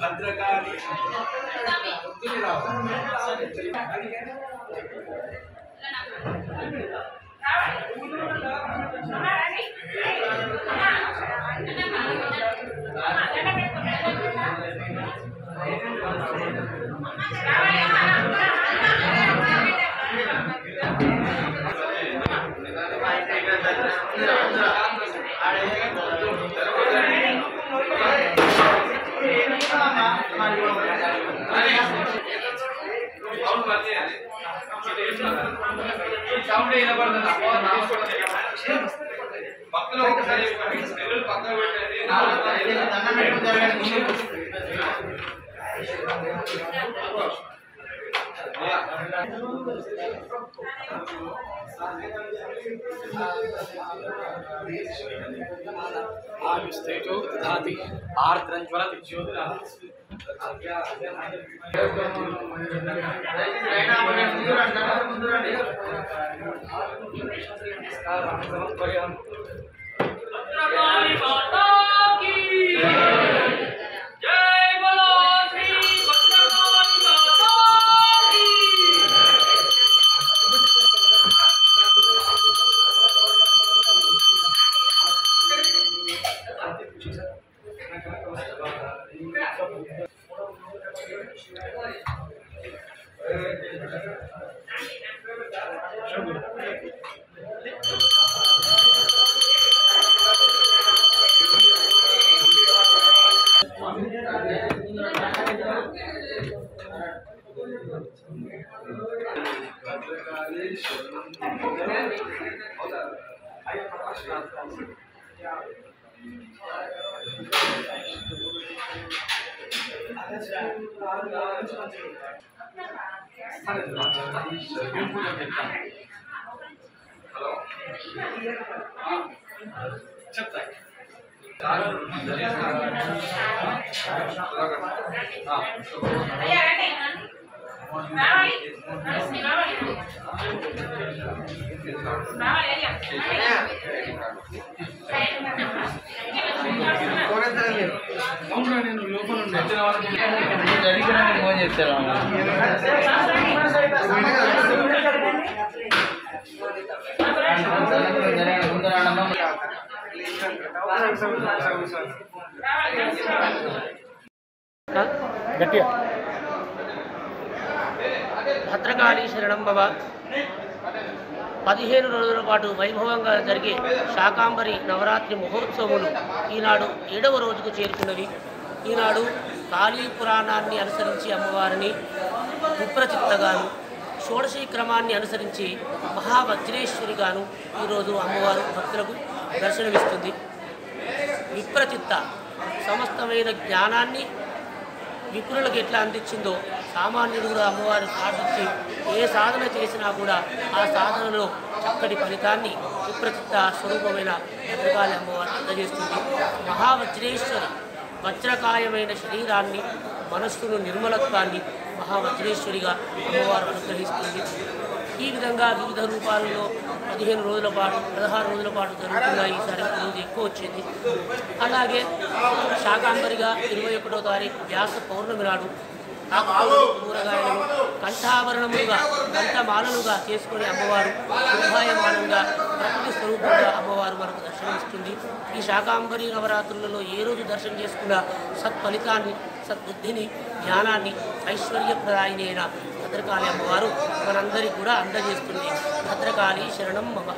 భద్రకాళి పక్కలో ఒకసారి పక్కన పెట్టండి భద్రకాళి శరణం భవ 15 రోజుల పాటు వైభవంగా జరిగే శాకాంబరి నవరాత్రి మహోత్సవములు ఈనాడు 7వ రోజుకు చేరుకున్నవి. ఈనాడు కాళీ పురాణాన్ని అనుసరించి అమ్మవారిని విప్రచిత్తగాను, షోడశీ క్రమాన్ని అనుసరించి మహావజ్రేశ్వరిగాను ఈరోజు అమ్మవారు భక్తులకు దర్శనమిస్తుంది. విప్రచిత్త సమస్తమైన జ్ఞానాన్ని విప్రులకు ఎట్లా అందించిందో సామాన్యుడు కూడా అమ్మవారు ప్రార్థించి ఏ సాధన చేసినా కూడా ఆ సాధనలో చక్కటి ఫలితాన్ని విప్రచిత్త స్వరూపమైన భద్రకాళి అమ్మవారు అందజేస్తుంది. మహావజ్రేశ్వరి వజ్రకాయమైన శరీరాన్ని, మనస్సును, నిర్మలత్వాన్ని మహావజ్రేశ్వరిగా అమ్మవారు అనుగ్రహిస్తుంది. ఈ విధంగా వివిధ రూపాలలో 15 రోజుల పాటు 16 రోజుల పాటు జరుగుతున్నాయి. ఈసారి రోజు ఎక్కువ వచ్చింది. అలాగే శాకాంబరిగా 21వ తారీఖు వ్యాస పౌర్ణమి నాడు కూరగాయలను కంఠాభరణములుగా, కంఠమాలలుగా చేసుకుని అమ్మవారు శుభాయమానంగా ప్రకృతి స్వరూపంగా అమ్మవారు మనకు దర్శనమిస్తుంది. ఈ శాకాంబరి నవరాత్రులలో ఏ రోజు దర్శనం చేసుకున్నా సత్ఫలితాన్ని, సద్బుద్ధిని, జ్ఞానాన్ని, ఐశ్వర్యప్రదాయిని అయిన భద్రకాళి అమ్మవారు మనందరికీ కూడా అందజేస్తుంది. భద్రకాళి శరణం మమ.